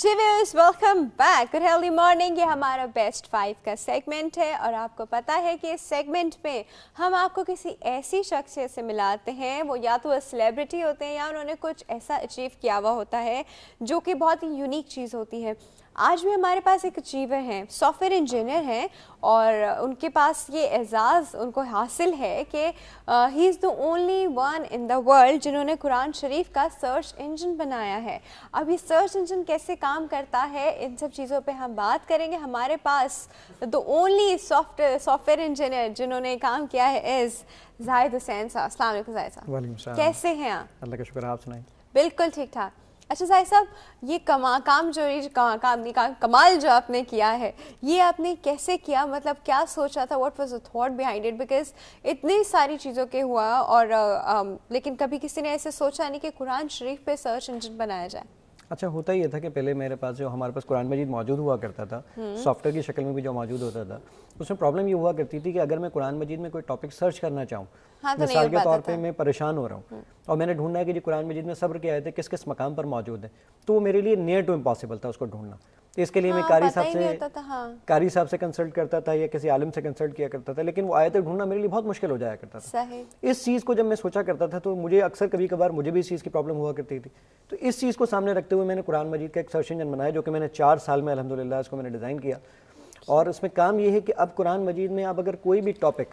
जी viewers, welcome back. Good healthy morning. ये हमारा best 5 का सेगमेंट है और आपको पता है कि इस सेगमेंट में हम आपको किसी ऐसी शख्सियत से मिलाते हैं, वो या तो सेलिब्रिटी होते हैं या उन्होंने कुछ ऐसा अचीव किया हुआ होता है जो कि बहुत ही यूनिक चीज़ होती है। आज भी हमारे पास एक अचीवर हैं, सॉफ्टवेयर इंजीनियर हैं और उनके पास ये एजाज़ उनको हासिल है कि he is the only one in the world जिन्होंने कुरान शरीफ का सर्च इंजन बनाया है। अब ये सर्च इंजन कैसे काम करता है, इन सब चीज़ों पे हम बात करेंगे। हमारे पास द ओनली सॉफ्टवेयर इंजीनियर जिन्होंने काम किया है इज़ जाहिद हुसैन साहब। अस्सलाम वालेकुम जाहिद साहब। वालेकुम सलाम। कैसे हैं आप? अल्लाह का शुक्र, आप सुनाएं। बिल्कुल ठीक ठाक। अच्छा जाहिद साहब, ये कमाल जो आपने किया है, ये आपने कैसे किया? मतलब क्या सोचा था? What was the thought behind it? Because इतनी सारी चीज़ों के हुआ और लेकिन कभी किसी ने ऐसे सोचा नहीं कि कुरान शरीफ पे सर्च इंजन बनाया जाए। अच्छा, होता ये था कि पहले मेरे पास जो हमारे पास कुरान मजीद मौजूद हुआ करता था, सॉफ्टवेयर की शक्ल में भी जो मौजूद होता था, उसमें प्रॉब्लम ये हुआ करती थी कि अगर मैं कुरान मजीद में कोई टॉपिक सर्च करना चाहूँ, मिसाल के तौर पे मैं परेशान हो रहा हूँ और मैंने ढूंढना है कि जी कुरान मजीद में सब्र की आयतें किस किस मकाम पर मौजूद है, तो वो मेरे लिए नियर टू इम्पॉसिबल था उसको ढूंढना। तो इसके लिए मैं कारी साहब से कंसल्ट करता था या किसी आलिम से कंसल्ट किया करता था, लेकिन वो आयतें ढूंढना मेरे लिए बहुत मुश्किल हो जाया करता था। इस चीज़ को जब मैं सोचा करता था तो मुझे अक्सर कभी कभार मुझे भी इस चीज़ की प्रॉब्लम हुआ करती थी। तो इस चीज़ को सामने रखते हुए मैंने कुरान मजीद का एक सर्च इंजन बनाया, जो कि मैंने 4 साल में अल्हम्दुलिल्लाह इसको मैंने डिज़ाइन किया। और इसमें काम ये है कि अब कुरान मजीद में आप अगर कोई भी टॉपिक,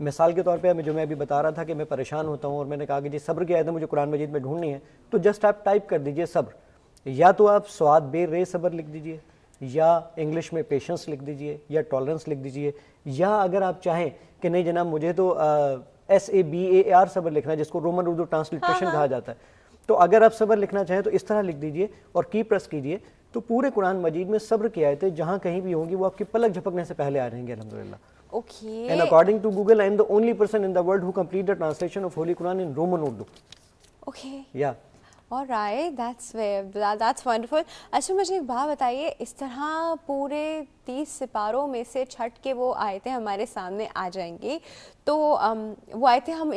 मिसाल के तौर पे जो मैं अभी बता रहा था कि मैं परेशान होता हूँ और मैंने कहा कि जी सब्र की आयतें मुझे कुरान मजीद में ढूंढनी है, तो जस्ट आप टाइप कर दीजिए सब्र, या तो आप स्वाद बे रे सब्र लिख दीजिए, या इंग्लिश में पेशेंस लिख दीजिए, या टॉलरेंस लिख दीजिए, या अगर आप चाहें कि नहीं जनाब मुझे तो SABAR सब्र लिखना है, जिसको रोमन उर्दू ट्रांसलिट्रेशन कहा जाता है, तो अगर आप सब्र लिखना चाहें तो इस तरह लिख दीजिए और की प्रेस कीजिए, तो पूरे कुरान मजीद में सब्र की आयतें जहाँ कहीं भी होंगी वो आपकी पलक झपकने से पहले आ जाएंगे अल्हम्दुलिल्लाह। Okay. And according to Google, I am the only person in the world who complete the translation of Holy Quran in Roman Urdu. Okay. Yeah. All right, that's wonderful. अच्छा मुझे एक बात बताइए, इस तरह पूरे 30 सिपारों में से छठ के वो आयतें हमारे सामने आ जाएंगी, तो वो आयतें हम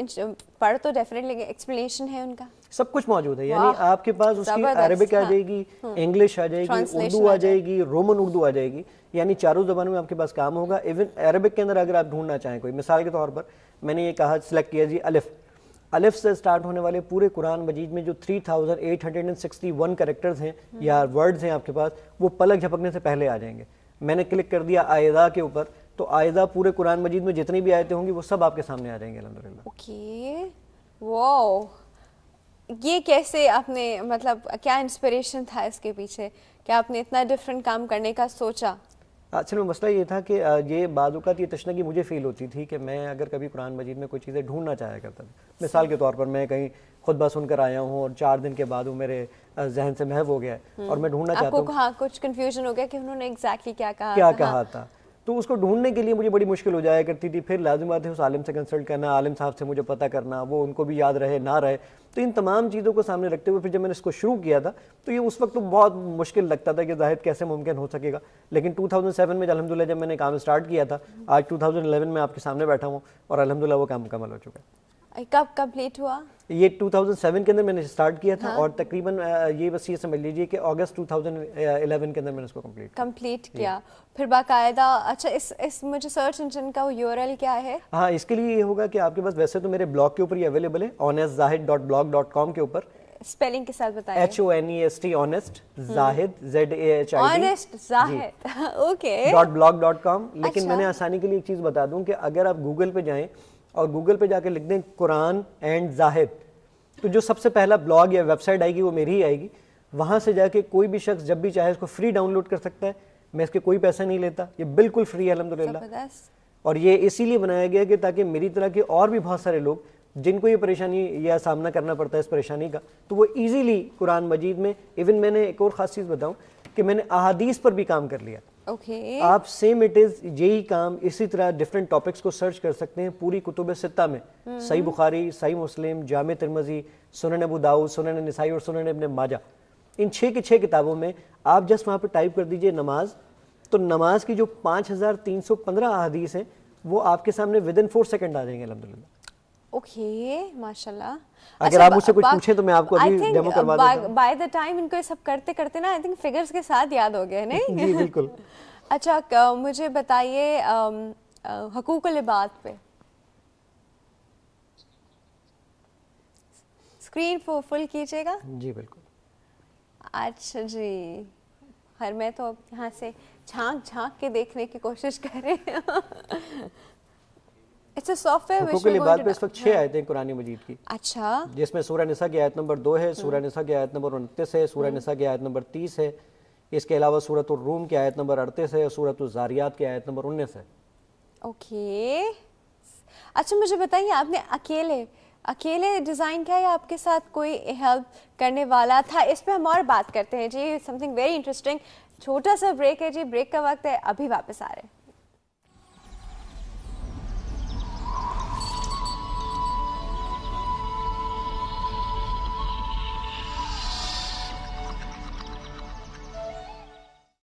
पढ़ तो डेफिनेटली, एक्सप्लेनेशन है उनका, सब कुछ मौजूद है। यानी आपके पास उसकी अरबिक आ जाएगी, इंग्लिश आ जाएगी, उर्दू आ जाएगी, रोमन उर्दू आ जाएगी, यानी चारों ज़बानों में आपके पास काम होगा। इवन अरबिक के अंदर अगर आप ढूंढना चाहें कोई, मिसाल के तौर पर मैंने ये कहा, सिलेक्ट किया जी अलिफ, अलिफ से स्टार्ट होने वाले पूरे कुरान मजीद में जो 3861 कैरेक्टर्स हैं या वर्ड्स हैं आपके पास, वो पलक झपकने से पहले आ जाएंगे। मैंने क्लिक कर दिया आयदा के ऊपर, तो आयदा पूरे कुरान मजीद में जितनी भी आयतें होंगी वो सब आपके सामने आ जाएंगे अल्हम्दुलिल्लाह। ओके, वाओ, ये कैसे आपने, मतलब क्या इंस्पिरेशन था इसके पीछे, क्या आपने इतना डिफरेंट काम करने का सोचा? असल में मसला ये था कि ये बाज़-औक़ात ये तशनगी मुझे फ़ील होती थी कि मैं अगर कभी कुरान मजीद में कोई चीज़ें ढूंढना चाहा करता था, मिसाल के तौर पर मैं कहीं खुतबा सुनकर आया हूँ और 4 दिन के बाद वो मेरे जहन से महव हो गया है और मैं ढूंढना चाहता हूँ, आपको हाँ कुछ कंफ्यूजन हो गया कि उन्होंने एग्जैक्टली क्या कहा था, तो उसको ढूंढने के लिए मुझे बड़ी मुश्किल हो जाया करती थी। फिर लाजिम बात है उस आलिम से कंसल्ट करना, आलिम साहब से मुझे पता करना, वो उनको भी याद रहे ना रहे, तो इन तमाम चीज़ों को सामने रखते हुए फिर जब मैंने इसको शुरू किया था तो ये उस वक्त तो बहुत मुश्किल लगता था कि जाहिद कैसे मुमकिन हो सकेगा। लेकिन 2007 में अल्हम्दुलिल्लाह जब मैंने काम स्टार्ट किया था, आज 2011 में आपके सामने बैठा हूँ और अल्हम्दुलिल्लाह वो काम मुकम्मल हो चुका है। कब कंप्लीट हुआ? ये 2007 के अंदर मैंने स्टार्ट किया था और तकरीबन ये बस ये समझ लीजिए कि अगस्त 2011 के अंदर मैंने इसको कंप्लीट किया। फिर बाकायदा, अच्छा इस मुझे सर्च इंजन का URL क्या है? हाँ, इसके लिए ये होगा कि आपके पास, वैसे तो मेरे ब्लॉग के ऊपर ये अवेलेबल है, honestZahid.blog.com के ऊपर, स्पेलिंग के साथ बताइए। HONEST honest Zahid ZAHID honest Zahid okay .blog.com। लेकिन मैंने आसानी के लिए एक चीज़ बता दूं कि अगर आप गूगल पे जाएं और गूगल पे जाके लिख दें कुरान एंड जाहिद, तो जो सबसे पहला ब्लॉग या वेबसाइट आएगी वो मेरी ही आएगी। वहाँ से जाके कोई भी शख्स जब भी चाहे इसको फ्री डाउनलोड कर सकता है, मैं इसके कोई पैसा नहीं लेता, ये बिल्कुल फ्री है अल्हम्दुलिल्लाह। और ये इसीलिए बनाया गया कि ताकि मेरी तरह के और भी बहुत सारे लोग जिनको ये परेशानी या सामना करना पड़ता है इस परेशानी का, तो वो ईजीली कुरान मजीद में, इवन मैंने एक और ख़ास चीज़ बताऊँ कि मैंने अहादीस पर भी काम कर लिया। आप सेम इट इज़ यही काम इसी तरह डिफरेंट टॉपिक्स को सर्च कर सकते हैं पूरी कुतुब सित्ता में, सही बुखारी, सही मुस्लिम, जामे तिरमिज़ी, सुनन अबू दाऊद, सुनन निसाई और सुनन इब्न माजा, इन 6 की 6 किताबों में आप जस्ट वहाँ पर टाइप कर दीजिए नमाज, तो नमाज की जो 5315 अहादीस हैं वो आपके सामने विद इन 4 सेकंड आ जाएंगे अल्हम्दुलिल्लाह। اوکے ماشاءاللہ. اگر آپ مجھ سے کچھ پوچھیں تو میں آپ کو ابھی ڈیمو کروا دیتا ہوں. بائی دا ٹائم ان کو یہ سب کرتے کرتے نا آئی تھنک فگرز کے ساتھ یاد ہو گئے نہیں. جی بالکل. اچھا مجھے بتائیے حقوق العباد پہ اسکرین فل کیجیے گا. جی بالکل. اچھا جی خیر میں تو یہاں سے جھانک کے دیکھنے کی کوشش کر رہے ہیں. اٹس اے سافٹ ویئر حقوق العباد پہ اس وقت 6 آیتیں ہیں قرآن مجید کی. اچھا. جس میں سورہ نساء کی آیت نمبر 2 ہے, سورہ نساء کی آیت نمبر 29 ہے, سورہ نساء کی آیت نمبر 30 ہے. اس کے علاوہ سورۃ الروم کی آیت نمبر 38 ہے, سورۃ الزاریات کی آیت نمبر 19 ہے. اوکے. اچھا مجھے بتائیے آپ نے اکیلے ڈیزائن کیا یا آپ کے ساتھ کوئی ہیلپ کرنے والا تھا؟ اس پہ ہم اور بات کرتے ہیں جی. Something very interesting. چھوٹا سا بریک ہے جی, بریک کا وقت ہے, ابھی واپس آ رہے ہیں.